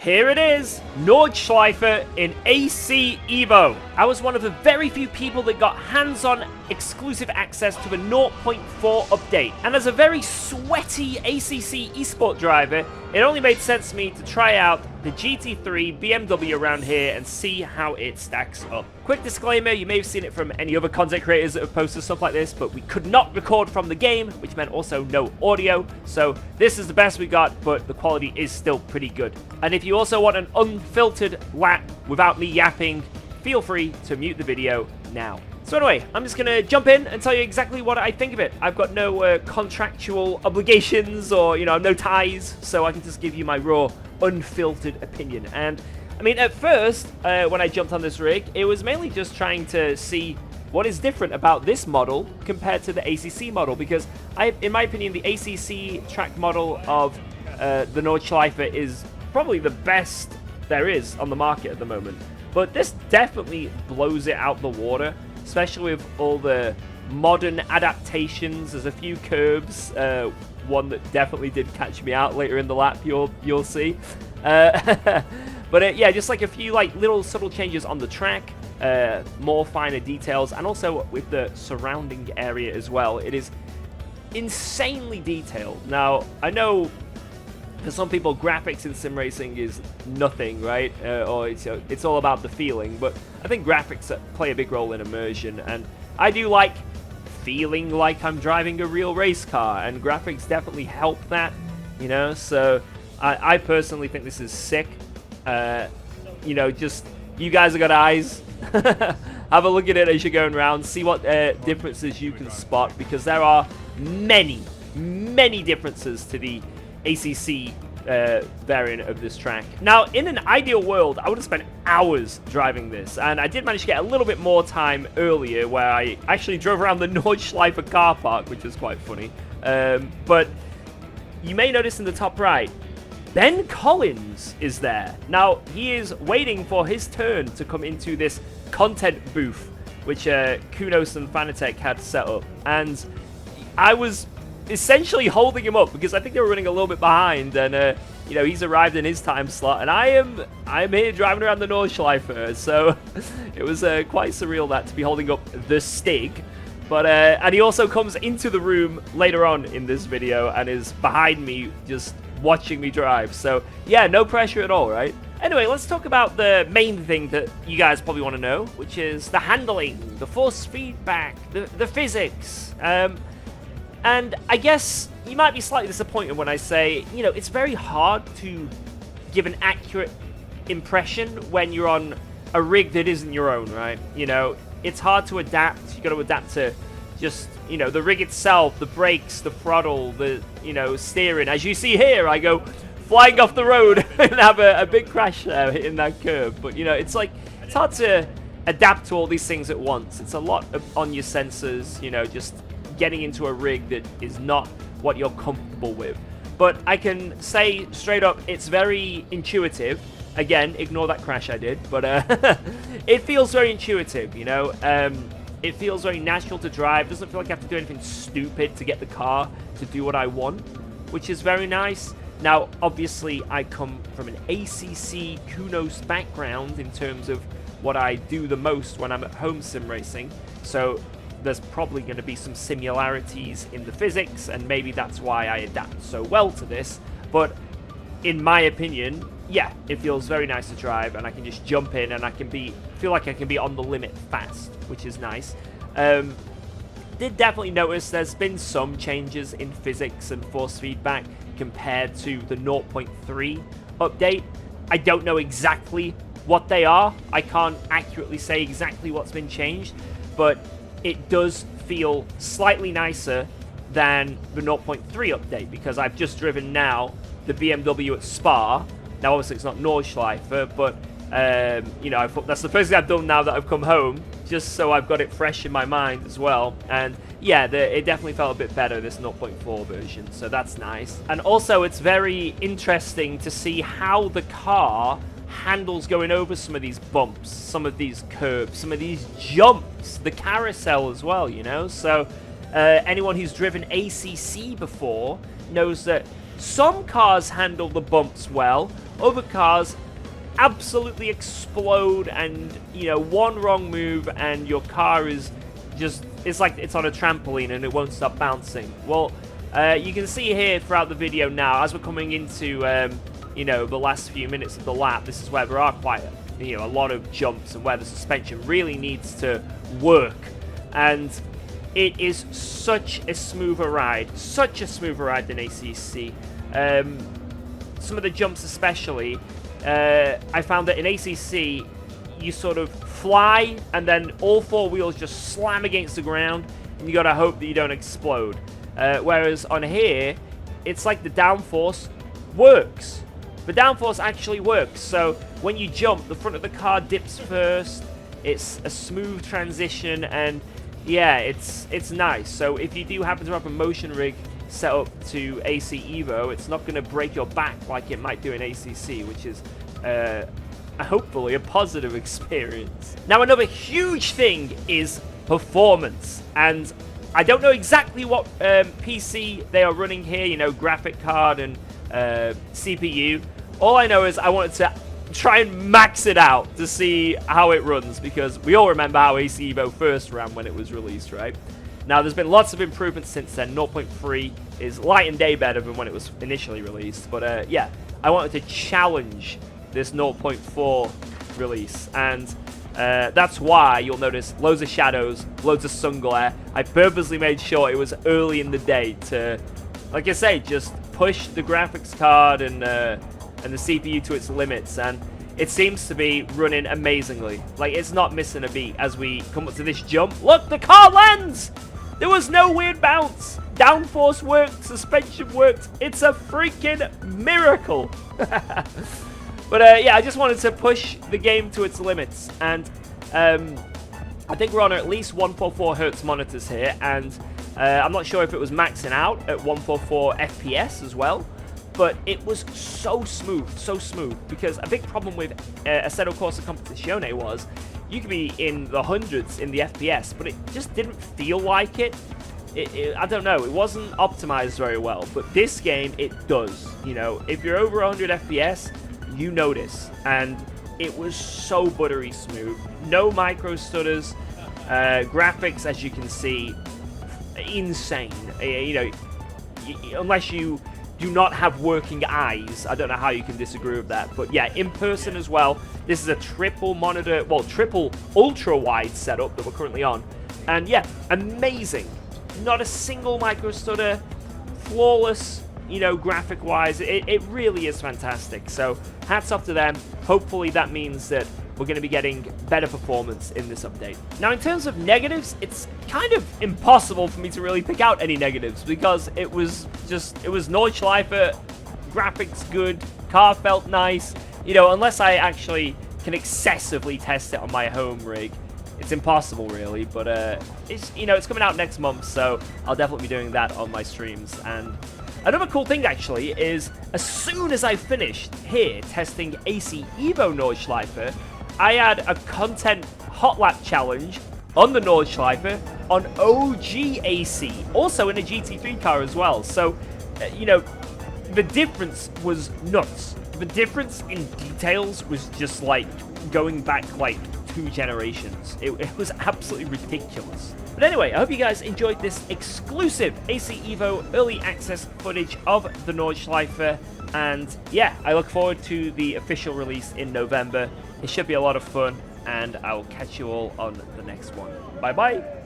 Here it is, Nordschleife in AC EVO. I was one of the very few people that got hands-on exclusive access to a 0.4 update. And as a very sweaty ACC esport driver, it only made sense to me to try out the GT3 BMW around here and see how it stacks up. Quick disclaimer, you may have seen it from any other content creators that have posted stuff like this, but we could not record from the game, which meant also no audio. So this is the best we got, but the quality is still pretty good. And if you also want an unfiltered lap without me yapping, feel free to mute the video now. So anyway, I'm just going to jump in and tell you exactly what I think of it. I've got no contractual obligations or, no ties, so I can just give you my raw, unfiltered opinion. And, I mean, at first, when I jumped on this rig, it was mainly just trying to see what is different about this model compared to the ACC model, because, in my opinion, the ACC track model of the Nordschleife is probably the best there is on the market at the moment. But this definitely blows it out the water, especially with all the modern adaptations. There's a few curbs, one that definitely did catch me out later in the lap, you'll see. But yeah, just like a few little subtle changes on the track, more finer details, and also with the surrounding area as well. It is insanely detailed. Now, I know for some people, graphics in sim racing is nothing, right? Or it's all about the feeling. But I think graphics play a big role in immersion, and I do like feeling like I'm driving a real race car, and graphics definitely help that, So I personally think this is sick. Just you guys have got eyes. Have a look at it as you're going around. See what differences you can spot, because there are many, many differences to the ACC variant of this track. Now, in an ideal world, I would have spent hours driving this, and I did manage to get a little bit more time earlier, where I actually drove around the Nordschleife car park, which is quite funny. But you may notice in the top right, Ben Collins is there. Now, he is waiting for his turn to come into this content booth, which Kunos and Fanatec had set up, and I was essentially holding him up because I think they were running a little bit behind, and he's arrived in his time slot, and I'm here driving around the Nordschleife, so it was quite surreal that to be holding up the Stig. But and he also comes into the room later on in this video and is behind me just watching me drive. So yeah, no pressure at all, right? Anyway, let's talk about the main thing that you guys probably want to know, which is the handling, the force feedback, the physics. And I guess you might be slightly disappointed when I say, it's very hard to give an accurate impression when you're on a rig that isn't your own, right? It's hard to adapt. You got to adapt to just, the rig itself, the brakes, the throttle, the, steering. As you see here, I go flying off the road and have a big crash there hitting that curve. But, it's hard to adapt to all these things at once. It's a lot on your sensors, just getting into a rig that is not what you're comfortable with. But I can say straight up, it's very intuitive. Again, ignore that crash I did, but it feels very intuitive, it feels very natural to drive. Doesn't feel like I have to do anything stupid to get the car to do what I want, which is very nice. Now, obviously, I come from an ACC Kunos background in terms of what I do the most when I'm at home sim racing, so there's probably going to be some similarities in the physics, and maybe that's why I adapt so well to this. But in my opinion, yeah, it feels very nice to drive, and I can just jump in and I can feel like I can be on the limit fast, which is nice. Did definitely notice there's been some changes in physics and force feedback compared to the 0.3 update. I don't know exactly what they are. I can't accurately say exactly what's been changed, but it does feel slightly nicer than the 0.3 update, because I've just driven now the BMW at Spa. Now, obviously, it's not Nordschleife, but, that's the first thing I've done now that I've come home, just so I've got it fresh in my mind as well. And, yeah, it definitely felt a bit better, this 0.4 version, so that's nice. And also, it's very interesting to see how the car handles going over some of these bumps, some of these curves, some of these jumps, the carousel as well, So anyone who's driven ACC before knows that Some cars handle the bumps well, other cars absolutely explode, and you know, one wrong move and your car is just, it's like it's on a trampoline and it won't stop bouncing. Well, you can see here throughout the video now, as we're coming into you know, the last few minutes of the lap, this is where there are quite a lot of jumps and where the suspension really needs to work, and it is such a smoother ride than ACC. Some of the jumps especially, I found that in ACC you sort of fly and then all four wheels just slam against the ground and you gotta hope that you don't explode, whereas on here it's like the downforce works. The downforce actually works, so when you jump, the front of the car dips first, it's a smooth transition, and yeah, it's nice. So if you do happen to have a motion rig set up to AC EVO, it's not going to break your back like it might do in ACC, which is hopefully a positive experience. Now, another huge thing is performance, and I don't know exactly what PC they are running here, you know, graphic card and CPU. All I know is I wanted to try and max it out to see how it runs, because we all remember how AC EVO first ran when it was released, right? Now, there's been lots of improvements since then. 0.3 is light and day better than when it was initially released, but yeah, I wanted to challenge this 0.4 release, and that's why you'll notice loads of shadows, loads of sun glare. I purposely made sure it was early in the day to, like I say, just push the graphics card and the CPU to its limits, and it seems to be running amazingly. Like, it's not missing a beat as we come up to this jump. Look, the car lands! There was no weird bounce. Downforce worked, suspension worked. It's a freaking miracle. But yeah, I just wanted to push the game to its limits, and I think we're on at least 144 Hz monitors here, and I'm not sure if it was maxing out at 144 FPS as well, but it was so smooth, because a big problem with Assetto Corsa Competizione was you could be in the hundreds in the FPS, but it just didn't feel like it. I don't know, it wasn't optimized very well, but this game, it does. You know, if you're over 100 FPS, you notice, and it was so buttery smooth. No micro stutters, graphics, as you can see, insane. You know, unless you do not have working eyes, I don't know how you can disagree with that. But yeah, in person as well, this is a triple monitor, well, triple ultra wide setup that we're currently on, and yeah, amazing. Not a single micro stutter, flawless, you know, graphic wise. It really is fantastic. So hats off to them. Hopefully that means that we're going to be getting better performance in this update. Now, in terms of negatives, it's kind of impossible for me to really pick out any negatives, because it was Nordschleife, graphics good, car felt nice, you know, unless I actually can excessively test it on my home rig. It's impossible, really, but it's, you know, it's coming out next month, so I'll definitely be doing that on my streams. And another cool thing, actually, is as soon as I finished here testing AC EVO Nordschleife, I had a content hot lap challenge on the Nordschleife on OG AC, also in a GT3 car as well. So, you know, the difference was nuts. The difference in details was just like going back like 2 generations. It was absolutely ridiculous. But anyway, I hope you guys enjoyed this exclusive AC EVO early access footage of the Nordschleife, and yeah, I look forward to the official release in November. It should be a lot of fun, and I will catch you all on the next one. Bye bye.